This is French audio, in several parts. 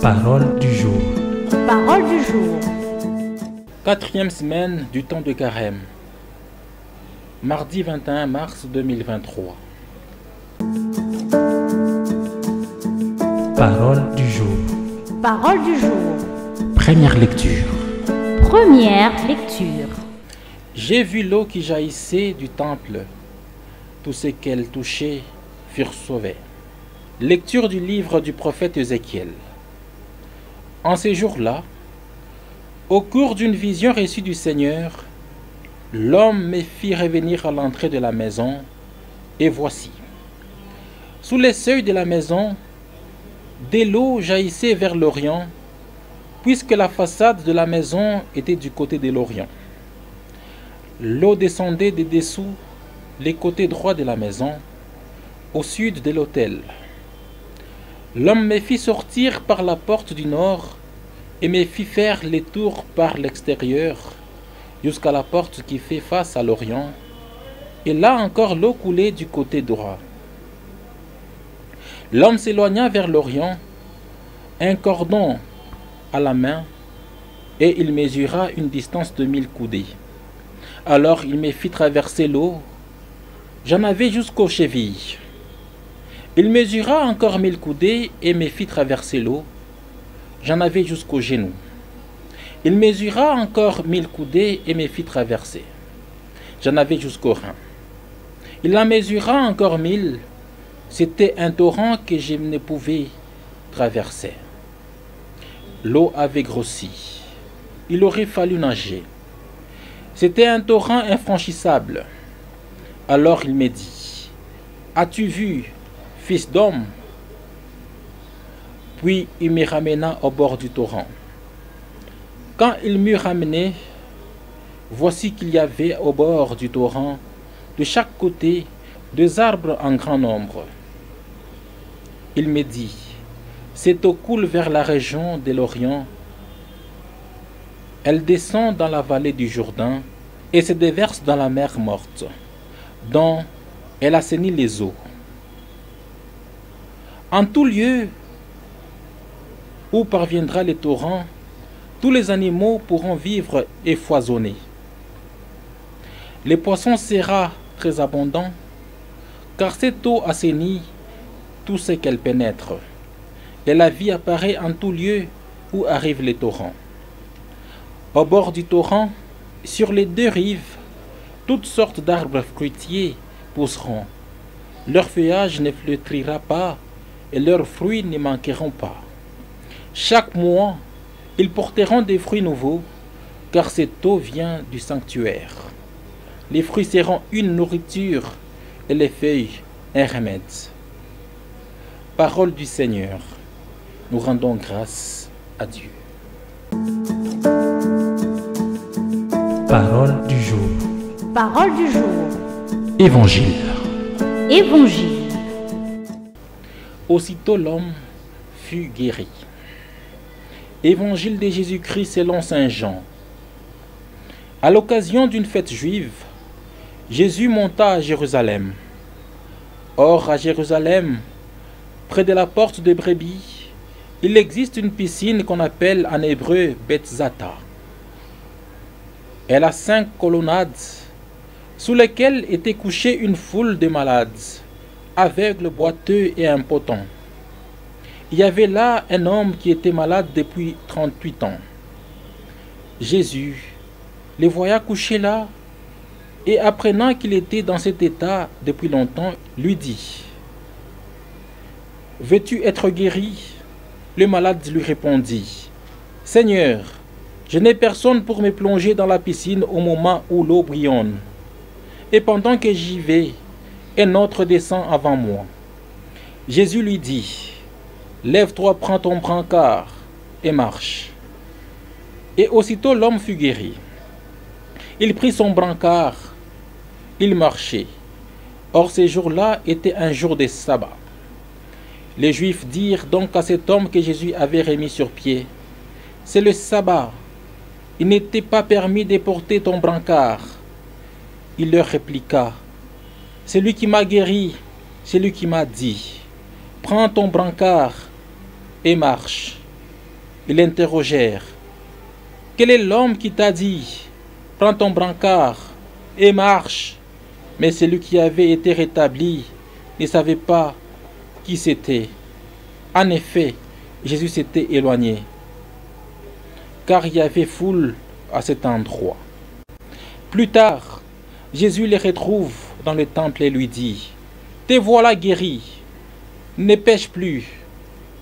Parole du jour. Parole du jour. Quatrième semaine du temps de Carême. Mardi 21 mars 2023. Parole du jour. Parole du jour. Première lecture. Première lecture. J'ai vu l'eau qui jaillissait du temple. Tous ceux qu'elle touchait furent sauvés. Lecture du livre du prophète Ézéchiel. En ces jours-là, au cours d'une vision reçue du Seigneur, l'homme me fit revenir à l'entrée de la maison, et voici, sous les seuils de la maison, de l'eau jaillissait vers l'Orient, puisque la façade de la maison était du côté de l'Orient. L'eau descendait de dessous les côtés droits de la maison, au sud de l'autel. L'homme me fit sortir par la porte du nord et me fit faire les tours par l'extérieur jusqu'à la porte qui fait face à l'Orient, et là encore l'eau coulait du côté droit. L'homme s'éloigna vers l'Orient, un cordon à la main, et il mesura une distance de 1000 coudées. Alors il me fit traverser l'eau, j'en avais jusqu'aux chevilles. Il mesura encore 1000 coudées et me fit traverser l'eau, j'en avais jusqu'aux genoux. Il mesura encore 1000 coudées et me fit traverser, j'en avais jusqu'aux reins. Il en mesura encore 1000, c'était un torrent que je ne pouvais traverser. L'eau avait grossi, il aurait fallu nager. C'était un torrent infranchissable. Alors il me dit, as-tu vu, fils d'homme? Puis il me ramena au bord du torrent. Quand il m'eut ramené, voici qu'il y avait au bord du torrent, de chaque côté, deux arbres en grand nombre. Il me dit, cette eau coule vers la région de l'Orient. Elle descend dans la vallée du Jourdain et se déverse dans la mer morte, dont elle assainit les eaux. En tout lieu où parviendra le torrent, tous les animaux pourront vivre et foisonner. Les poissons seront très abondants, car cette eau assainit tout ce qu'elle pénètre, et la vie apparaît en tout lieu où arrivent les torrents. Au bord du torrent, sur les deux rives, toutes sortes d'arbres fruitiers pousseront. Leur feuillage ne flétrira pas et leurs fruits ne manqueront pas. Chaque mois, ils porteront des fruits nouveaux, car cette eau vient du sanctuaire. Les fruits seront une nourriture et les feuilles un remède. Parole du Seigneur. Nous rendons grâce à Dieu. Parole du jour. Parole du jour. Évangile. Évangile. Aussitôt l'homme fut guéri. Évangile de Jésus-Christ selon saint Jean. À l'occasion d'une fête juive, Jésus monta à Jérusalem. Or, à Jérusalem, près de la porte des brebis, il existe une piscine qu'on appelle en hébreu Bethzatha. Elle a 5 colonnades, sous lesquelles était couchée une foule de malades, aveugles, boiteux et impotents. Il y avait là un homme qui était malade depuis 38 ans. Jésus les voya couchés là, et apprenant qu'il était dans cet état depuis longtemps, lui dit, « Veux-tu être guéri ?» Le malade lui répondit, « Seigneur, je n'ai personne pour me plonger dans la piscine au moment où l'eau bouillonne. Et pendant que j'y vais, un autre descend avant moi. » Jésus lui dit, « Lève-toi, prends ton brancard et marche. » Et aussitôt l'homme fut guéri. Il prit son brancard, il marchait. Or ce jour-là était un jour de sabbat. Les Juifs dirent donc à cet homme que Jésus avait remis sur pied, « C'est le sabbat. Il n'était pas permis de porter ton brancard. » Il leur répliqua, « Celui qui m'a guéri, c'est lui qui m'a dit, « Prends ton brancard et marche. » Ils l'interrogèrent. Quel est l'homme qui t'a dit, prends ton brancard et marche? Mais celui qui avait été rétabli ne savait pas qui c'était. En effet, Jésus s'était éloigné, car il y avait foule à cet endroit. Plus tard, Jésus les retrouve dans le temple et lui dit, « Te voilà guéri, ne pêche plus,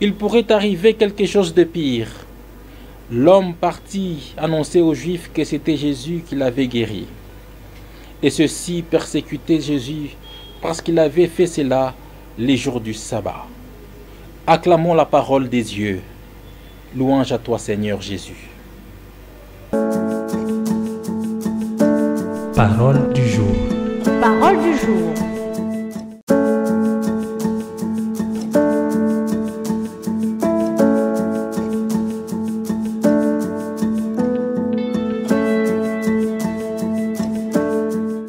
il pourrait arriver quelque chose de pire. » L'homme partit annoncer aux Juifs que c'était Jésus qui l'avait guéri. Et ceux-ci persécutaient Jésus parce qu'il avait fait cela les jours du sabbat. Acclamons la parole des dieux. Louange à toi, Seigneur Jésus. Parole du jour. Parole du jour.